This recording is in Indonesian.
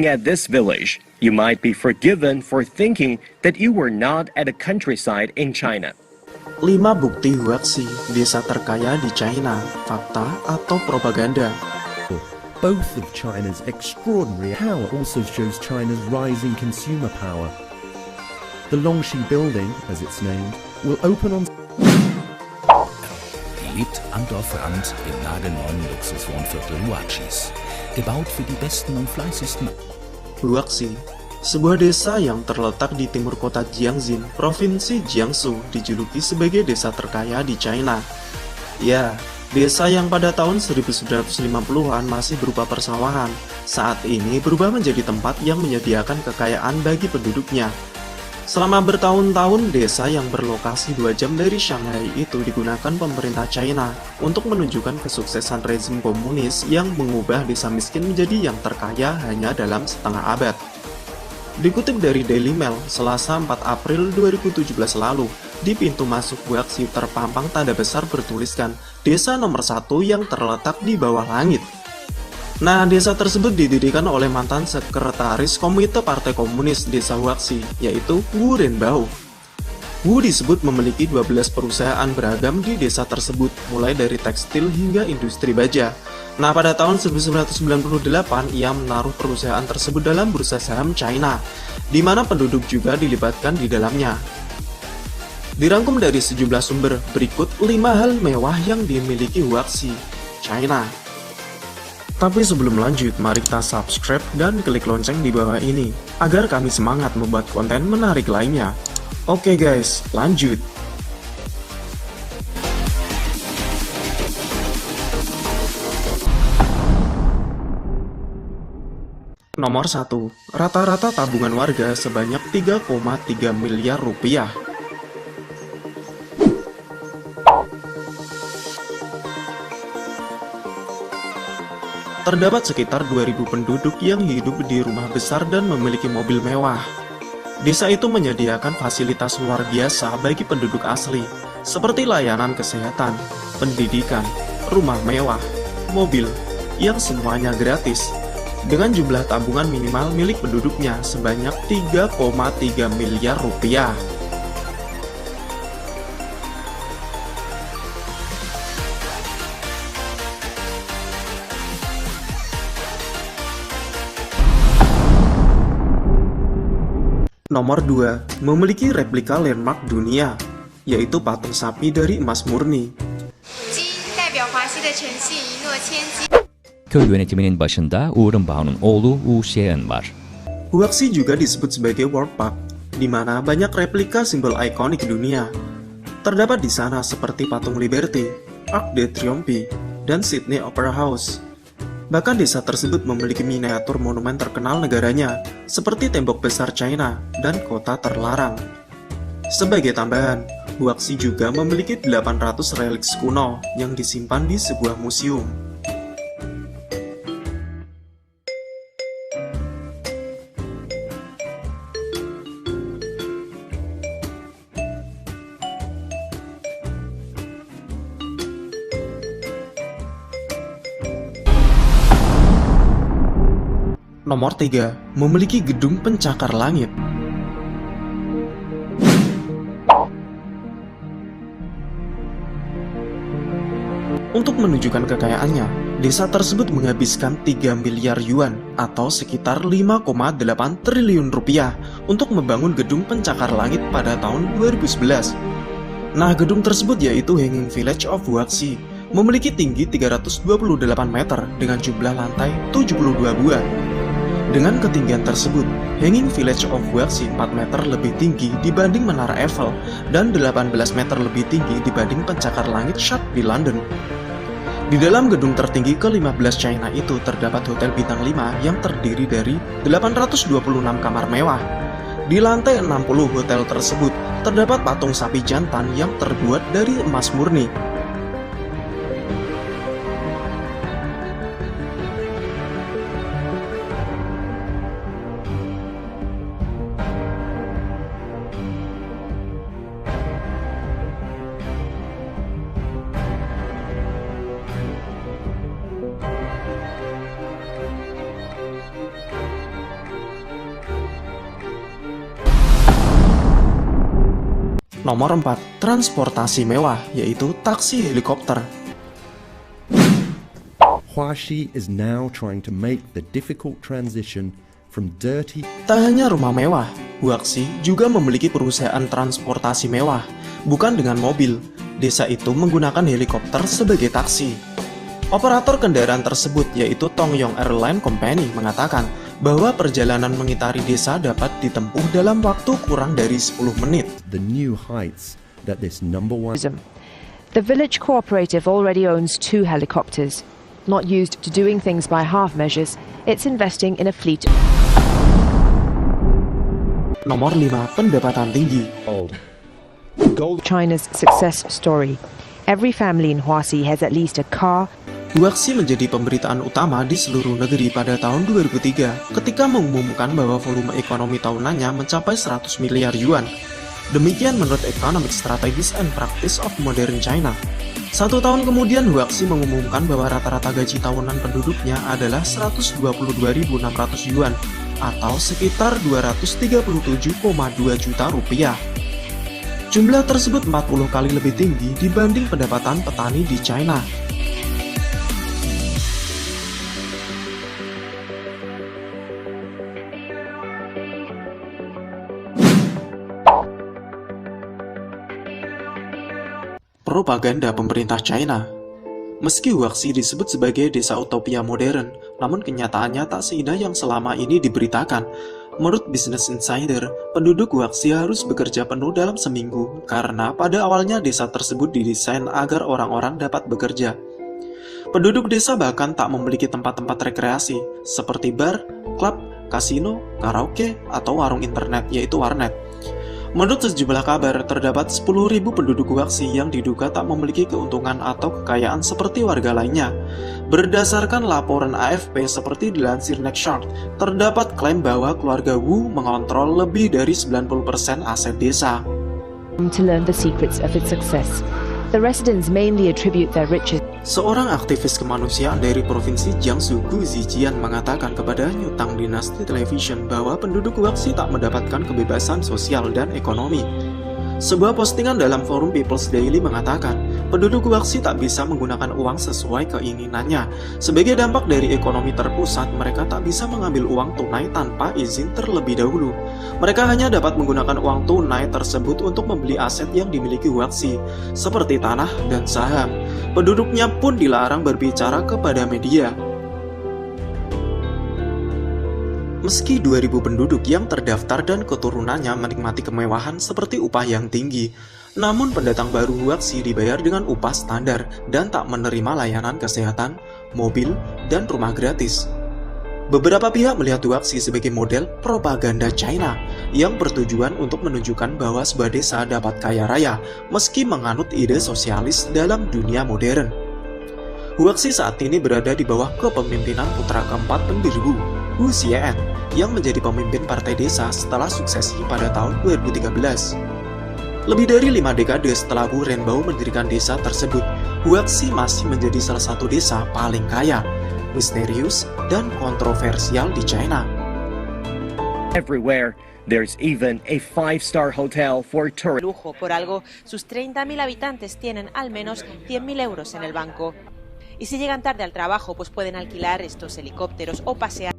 At this village, you might be forgiven for thinking that you were not at a countryside in China. 5 bukti Huaxi, desa terkaya di China, fakta atau propaganda. Both of China's extraordinary power also shows China's rising consumer power. The Longxi Building, as it's named, will open on... Lebt am Dorfrand im nagelneuen Luxuswohnviertel Huaxis. Gebaut für die besten und fleißigsten. Huaxi, sebuah desa yang terletak di timur kota Jiangxin, provinsi Jiangsu, dijuluki sebagai desa terkaya di China. Ya, desa yang pada tahun 1950-an masih berupa persawahan, saat ini berubah menjadi tempat yang menyediakan kekayaan bagi penduduknya. Selama bertahun-tahun, desa yang berlokasi 2 jam dari Shanghai itu digunakan pemerintah China untuk menunjukkan kesuksesan rezim komunis yang mengubah desa miskin menjadi yang terkaya hanya dalam setengah abad. Dikutip dari Daily Mail, Selasa 4 April 2017 lalu, di pintu masuk Huaxi terpampang tanda besar bertuliskan Desa Nomor 1 yang terletak di bawah langit. Nah, desa tersebut didirikan oleh mantan sekretaris Komite Partai Komunis Desa Huaxi, yaitu Wu Renbao. Wu disebut memiliki 12 perusahaan beragam di desa tersebut, mulai dari tekstil hingga industri baja. Nah, pada tahun 1998, ia menaruh perusahaan tersebut dalam bursa saham China, di mana penduduk juga dilibatkan di dalamnya. Dirangkum dari sejumlah sumber, berikut 5 hal mewah yang dimiliki Huaxi, China. Tapi sebelum lanjut, mari kita subscribe dan klik lonceng di bawah ini, agar kami semangat membuat konten menarik lainnya. Oke guys, lanjut. Nomor 1. Rata-rata tabungan warga sebanyak 3,3 miliar rupiah. Terdapat sekitar 2.000 penduduk yang hidup di rumah besar dan memiliki mobil mewah. Desa itu menyediakan fasilitas luar biasa bagi penduduk asli, seperti layanan kesehatan, pendidikan, rumah mewah, mobil, yang semuanya gratis, dengan jumlah tabungan minimal milik penduduknya sebanyak 3,3 miliar rupiah. Nomor 2. Memiliki replika landmark dunia, yaitu patung sapi dari emas murni. Köy yönetiminin başında Uğur'un Bao'nun oğlu Wu Xian var. Huaxi juga disebut sebagai World Park, di mana banyak replika simbol ikonik dunia. Terdapat di sana seperti patung Liberty, Arc de Triomphe, dan Sydney Opera House. Bahkan desa tersebut memiliki miniatur monumen terkenal negaranya, seperti tembok besar China dan kota terlarang. Sebagai tambahan, Huaxi juga memiliki 800 reliks kuno yang disimpan di sebuah museum. Nomor 3. Memiliki gedung pencakar langit. Untuk menunjukkan kekayaannya, desa tersebut menghabiskan 3 miliar yuan atau sekitar 5,8 triliun rupiah untuk membangun gedung pencakar langit pada tahun 2011. Nah, gedung tersebut yaitu Hanging Village of Huaxi, memiliki tinggi 328 meter dengan jumlah lantai 72 buah. Dengan ketinggian tersebut, Hanging Village of Huaxi 4 meter lebih tinggi dibanding Menara Eiffel dan 18 meter lebih tinggi dibanding pencakar langit Shard di London. Di dalam gedung tertinggi ke-15 China itu terdapat Hotel Bintang 5 yang terdiri dari 826 kamar mewah. Di lantai 60 hotel tersebut terdapat patung sapi jantan yang terbuat dari emas murni. Nomor 4, transportasi mewah, yaitu taksi helikopter. Huaxi is now trying to make the difficult transition from dirty. Tak hanya rumah mewah, Huaxi juga memiliki perusahaan transportasi mewah. Bukan dengan mobil, desa itu menggunakan helikopter sebagai taksi. Operator kendaraan tersebut, yaitu Tongyong Airline Company, mengatakan bahwa perjalanan mengitari desa dapat ditempuh dalam waktu kurang dari 10 menit. The new heights that this number one. The village cooperative already owns 2 helicopters. Not used to doing things by half measures, it's investing in a fleet. Nomor 5, pendapatan tinggi. China's success story. Every family in Huaxi has at least a car. Huaxi menjadi pemberitaan utama di seluruh negeri pada tahun 2003 ketika mengumumkan bahwa volume ekonomi tahunannya mencapai 100 miliar yuan. Demikian menurut Economic Strategies and Practice of Modern China. 1 tahun kemudian Huaxi mengumumkan bahwa rata-rata gaji tahunan penduduknya adalah 122.600 yuan atau sekitar 237,2 juta rupiah. Jumlah tersebut 40 kali lebih tinggi dibanding pendapatan petani di China. Propaganda pemerintah China. Meski Huaxi disebut sebagai desa utopia modern, namun kenyataannya tak seindah yang selama ini diberitakan. Menurut Business Insider, penduduk Huaxi harus bekerja penuh dalam seminggu karena pada awalnya desa tersebut didesain agar orang-orang dapat bekerja. Penduduk desa bahkan tak memiliki tempat-tempat rekreasi seperti bar, klub, kasino, karaoke, atau warung internet, yaitu warnet. Menurut sejumlah kabar, terdapat 10.000 penduduk Huaxi yang diduga tak memiliki keuntungan atau kekayaan seperti warga lainnya. Berdasarkan laporan AFP seperti dilansir Nextshark, terdapat klaim bahwa keluarga Wu mengontrol lebih dari 90% aset desa. To learn the secrets of its success. The residents mainly attribute their riches. Seorang aktivis kemanusiaan dari provinsi Jiangsu, Gu Zijian, mengatakan kepada Nyutang Dynasty Television bahwa penduduk Huaxi tak mendapatkan kebebasan sosial dan ekonomi. Sebuah postingan dalam forum People's Daily mengatakan, penduduk Huaxi tak bisa menggunakan uang sesuai keinginannya. Sebagai dampak dari ekonomi terpusat, mereka tak bisa mengambil uang tunai tanpa izin terlebih dahulu. Mereka hanya dapat menggunakan uang tunai tersebut untuk membeli aset yang dimiliki Huaxi, seperti tanah dan saham. Penduduknya pun dilarang berbicara kepada media. Meski 2.000 penduduk yang terdaftar dan keturunannya menikmati kemewahan seperti upah yang tinggi, namun pendatang baru Huaxi dibayar dengan upah standar dan tak menerima layanan kesehatan, mobil, dan rumah gratis. Beberapa pihak melihat Huaxi sebagai model propaganda China yang bertujuan untuk menunjukkan bahwa sebuah desa dapat kaya raya meski menganut ide sosialis dalam dunia modern. Huaxi saat ini berada di bawah kepemimpinan putra keempat pendiri Wu, Hu Xian, yang menjadi pemimpin partai desa setelah suksesi pada tahun 2013. Lebih dari 5 dekade setelah Wu Renbao mendirikan desa tersebut, Huaxi masih menjadi salah satu desa paling kaya, misterius, dan kontroversial di China. Everywhere, there's even a 5-star hotel for tourists. Lujo, por algo, sus 30.000 habitantes tienen al menos 100.000 euros en el banco. Y si llegan tarde al trabajo, pues pueden alquilar estos helicópteros o pasear.